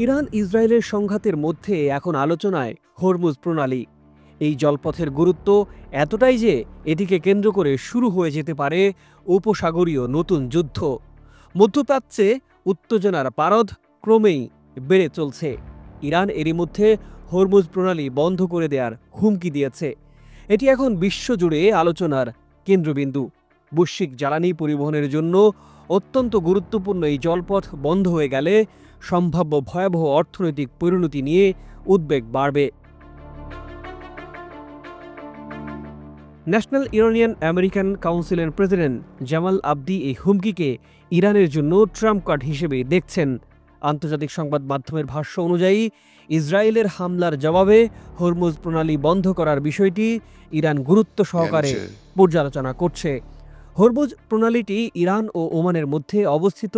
Iran ইসরায়েলের সংঘাতের মধ্যে এখন আলোচনায় হরমুজ প্রণালী। এই জলপথের গুরুত্ব এতটাই যে এটিকে কেন্দ্র করে শুরু হয়ে যেতে পারে উপসাগরীয় নতুন যুদ্ধ। মধ্যপ্রাচ্যে উত্তেজনার পারদ ক্রমেই বেড়ে চলছে। ইরান এরই মধ্যে হরমুজ প্রণালী বন্ধ করে দেওয়ার হুমকি দিয়েছে। এটি এখন বিশ্বজুড়ে আলোচনার কেন্দ্রবিন্দু। বৈশ্বিক জ্বালানি পরিবহনের জন্য অত্যন্ত গুরুত্বপূর্ণ এই জলপথ বন্ধ হয়ে গেলে সম্ভাব্য ভয়াবহ অর্থনৈতিক পরিণতি নিয়ে উদ্বেগ বাড়বে। ন্যাশনাল ইরানিয়ান আমেরিকান কাউন্সিলের প্রেসিডেন্ট জামাল আবদি এই হুমকিকে ইরানের জন্য ট্রাম্প কার্ড হিসেবে দেখছেন। আন্তর্জাতিক সংবাদ মাধ্যমের ভাষ্য অনুযায়ী ইসরায়েলের হামলার জবাবে হরমুজ প্রণালী বন্ধ করার বিষয়টি ইরান গুরুত্ব সহকারে পর্যালোচনা করছে। হরমুজ প্রণালীটি ইরান ও ওমানের মধ্যে অবস্থিত,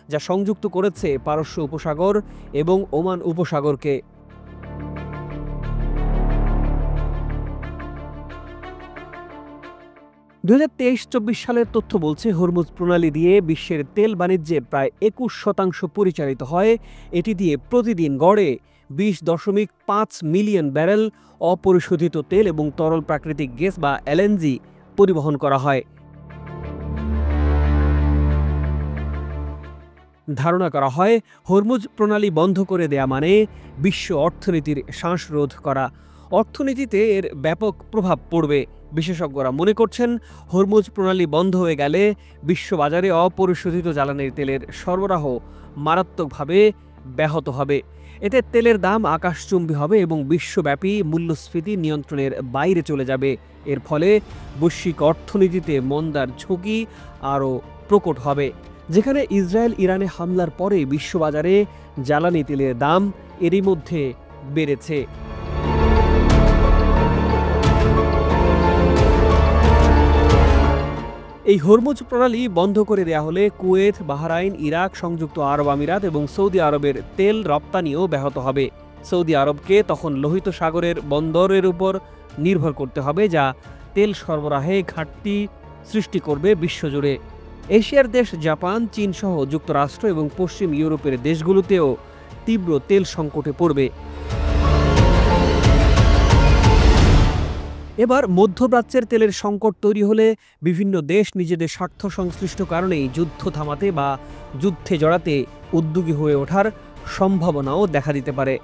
যা সংযুক্ত করেছে পারস্য উপসাগর এবং ওমান উপসাগরকে। 2023-24 সালের তথ্য বলছে হরমুজ প্রণালী দিয়ে বিশ্বের তেল বাণিজ্যের প্রায় 21% পরিচালিত হয়। এটি দিয়ে প্রতিদিন গড়ে 20.5 মিলিয়ন ব্যারেল অপরিশোধিত তেল এবং তরল প্রাকৃতিক গ্যাস বা এলএনজি পরিবহন করা হয়। ধারণা করা হয় হরমুজ প্রণালী বন্ধ করে দেয়া মানে বিশ্ব অর্থনীতির শ্বাসরোধ করা। অর্থনীতিতে এর ব্যাপক প্রভাব পড়বে। বিশেষজ্ঞরা মনে করছেন হরমুজ প্রণালী বন্ধ হয়ে গেলে বিশ্ববাজারে অপরিশোধিত জ্বালানির তেলের সরবরাহ মারাত্মকভাবে ব্যাহত হবে। এতে তেলের দাম আকাশচুম্বী হবে এবং বিশ্বব্যাপী মূল্যস্ফীতি নিয়ন্ত্রণের বাইরে চলে যাবে। এর ফলে বৈশ্বিক অর্থনীতিতে মন্দার ঝুঁকি আরও প্রকট হবে। যেখানে ইসরায়েল ইরানে হামলার পরে বিশ্ববাজারে জ্বালানি তেলের দাম এরই মধ্যে বেড়েছে। এই হরমুজ প্রণালী বন্ধ করে দেয়া হলে কুয়েত, বাহরাইন, ইরাক, সংযুক্ত আরব আমিরাত এবং সৌদি আরবের তেল রপ্তানিও ব্যাহত হবে। সৌদি আরবকে তখন লোহিত সাগরের বন্দরের উপর নির্ভর করতে হবে, যা তেল সরবরাহে ঘাটতি সৃষ্টি করবে বিশ্বজুড়ে। এশিয়ার দেশ জাপান, চীন সহ যুক্তরাষ্ট্র এবং পশ্চিম ইউরোপের দেশগুলোতেও তীব্র তেল সংকটে পড়বে। এবার মধ্যপ্রাচ্যের তেলের সংকট তৈরি হলে বিভিন্ন দেশ নিজেদের স্বার্থ সংশ্লিষ্ট কারণেই যুদ্ধ থামাতে বা যুদ্ধে জড়াতে উদ্যোগী হয়ে ওঠার সম্ভাবনাও দেখা দিতে পারে।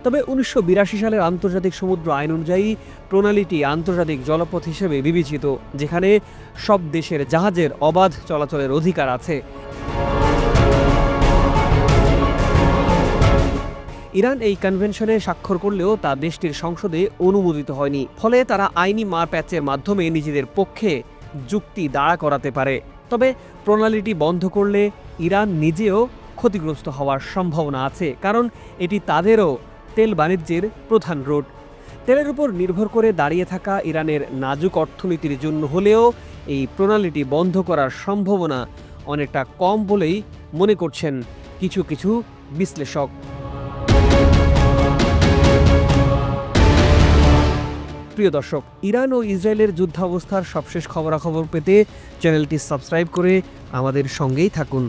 তবে 1982 সালের আন্তর্জাতিক সমুদ্র আইন অনুযায়ী প্রণালীটি আন্তর্জাতিক জলপথ হিসেবে বিবেচিত, যেখানে সব দেশের জাহাজের অবাধ চলাচলের অধিকার আছে। ইরান এই কনভেনশনে স্বাক্ষর করলেও তা দেশটির সংসদে অনুমোদিত হয়নি। ফলে তারা আইনি মারপ্যাচের মাধ্যমে নিজেদের পক্ষে যুক্তি দাঁড়া করাতে পারে। তবে প্রণালীটি বন্ধ করলে ইরান নিজেও ক্ষতিগ্রস্ত হওয়ার সম্ভাবনা আছে, কারণ এটি তাদেরও তেল বাণিজ্যের প্রধান রুট। তেলের উপর নির্ভর করে দাঁড়িয়ে থাকা ইরানের নাজুক অর্থনীতির জন্য হলেও এই প্রণালীটি বন্ধ করার সম্ভাবনা অনেকটা কম বলেই মনে করছেন কিছু কিছু বিশ্লেষক। প্রিয় দর্শক, ইরান ও ইসরায়েলের যুদ্ধাবস্থার সবশেষ খবরাখবর পেতে চ্যানেলটি সাবস্ক্রাইব করে আমাদের সঙ্গেই থাকুন।